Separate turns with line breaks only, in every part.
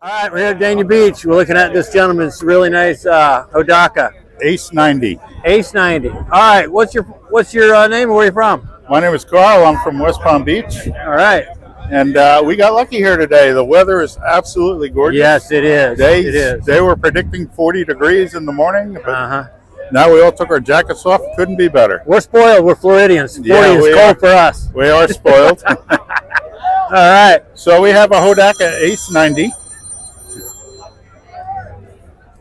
All right, we're here at Dania Beach. We're looking at this gentleman's really nice Hodaka
Ace 90.
Ace 90. All right, what's your name and where are you from?
My name is Carl. I'm from West Palm Beach,
All right.
and we got lucky here today. The weather is absolutely gorgeous.
Yes, it is. It is.
They were predicting 40 degrees in the morning, but
Uh-huh.
now we all took our jackets off. Couldn't be better.
We're spoiled. We're Floridians. 40
Yeah,
is
we
cold
are.
for us.
We are spoiled.
All right.
So we have a Hodaka Ace 90.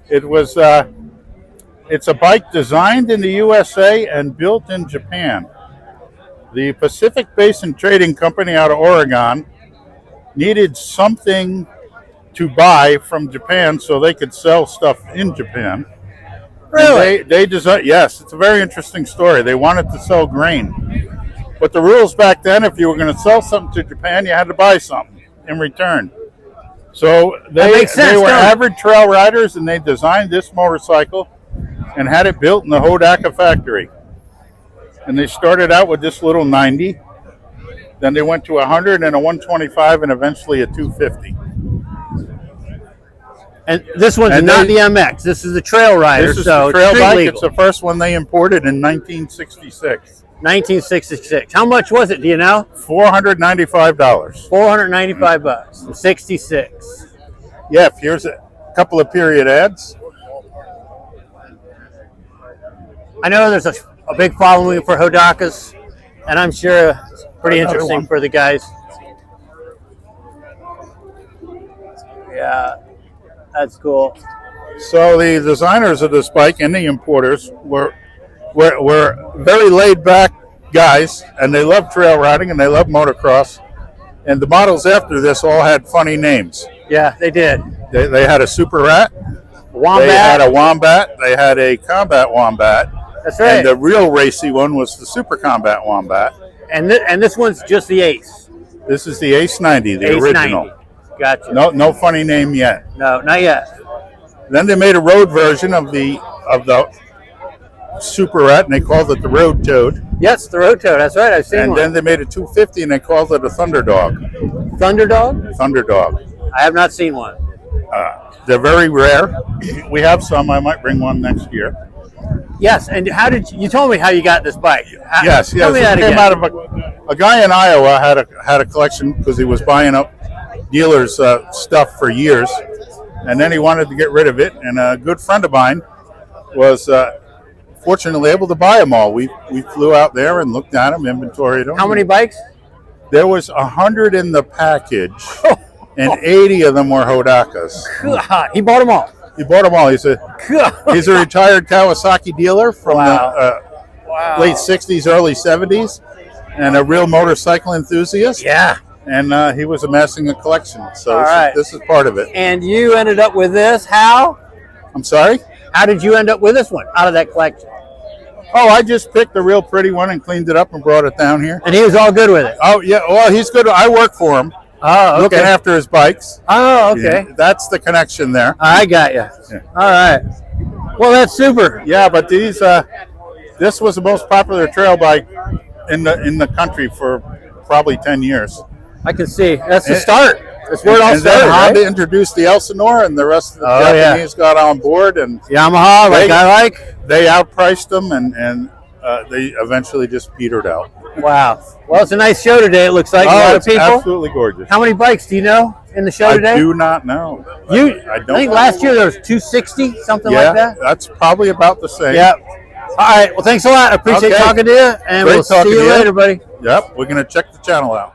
It's a bike designed in the USA and built in Japan. The Pacific Basin Trading Company out of Oregon needed something to buy from Japan so they could sell stuff in Japan.
Really?
And they designed, yes, it's a very interesting story. They wanted to sell grain. But the rules back then, if you were going to sell something to Japan, you had to buy something in return. So
That makes sense,
they were
don't it?
avid trail riders, and they designed this motorcycle and had it built in the Hodaka factory. And they started out with this little 90. Then they went to 100 and a 125 and eventually a 250.
And this one's
And
not
they-
the MX. This is the Trail Rider.
This is
so
the trail
it's
bike.
street
It's
legal.
the first one they imported in 1966.
1966. How much was it? Do you know?
$495.
$495. 66.
Yeah, here's a couple of period ads.
I know there's a big following for Hodakas, and I'm sure it's pretty
Another
interesting
one.
for the guys. Yeah, that's cool.
So the designers of this bike and the importers were very laid back guys, and they love trail riding and they love motocross. And the models after this all had funny names.
Yeah, they did.
They had a Super Rat,
Wombat.
they had a Wombat, they had a Combat Wombat,
That's right.
and the real racy one was the Super Combat Wombat.
And this one's just the Ace.
This is the Ace 90, the
Ace
original.
90. Gotcha.
No funny name yet.
No, not yet.
Then they made a road version of the Super Rat, and they called it the Road Toad.
Yes, the Road Toad. That's right. I've seen
And
one.
then they made a 250, and they called it a Thunderdog.
Thunderdog?
Thunderdog.
I have not seen one.
They're very rare. We have some. I might bring one next year.
Yes, and how did you told me how you got this bike?
Yes.
Tell me that
It came
again.
out of a guy in Iowa had a collection because he was buying up dealers' stuff for years, and then he wanted to get rid of it. And a good friend of mine was fortunately able to buy them all. We flew out there and looked at them, inventoried them.
How many bikes?
There was 100 in the package, and 80 of them were Hodakas.
God, he bought them all.
He bought them all. He's a retired Kawasaki dealer from the
Wow.
late 60s, early 70s, and a real motorcycle enthusiast.
Yeah.
And he was amassing a collection. So
All right.
this is part of it.
And you ended up with this. How?
I'm sorry?
How did you end up with this one out of that collection?
Oh, I just picked a real pretty one and cleaned it up and brought it down here.
And he was all good with it.
Oh, yeah. Well, he's good. I work for him,
Oh,
looking
okay.
after his bikes.
Oh, okay.
Yeah, that's the connection there.
I got you.
Yeah.
All right. Well, that's super.
Yeah, but this was the most popular trail bike in the country for probably 10 years.
I can see. That's the start. That's where it all
And then
started,
Honda
right?
introduced the Elsinore, and the rest of the
Oh, yeah.
Japanese got on board, and
Yamaha, like I like.
they outpriced them, and they eventually just petered out.
Wow. Well, it's a nice show today. It looks like a lot of
it's
people.
absolutely gorgeous.
How many bikes do you know in the show
I
today?
do not know.
I
don't
think
know.
last year there was 260, something
Yeah,
like that.
that's probably about the same.
Yep. All right. Well, thanks a lot. I appreciate
Okay.
talking to you, and
Great
we'll see
talking
you
to you.
later, buddy.
Yep, we're going to check the channel out.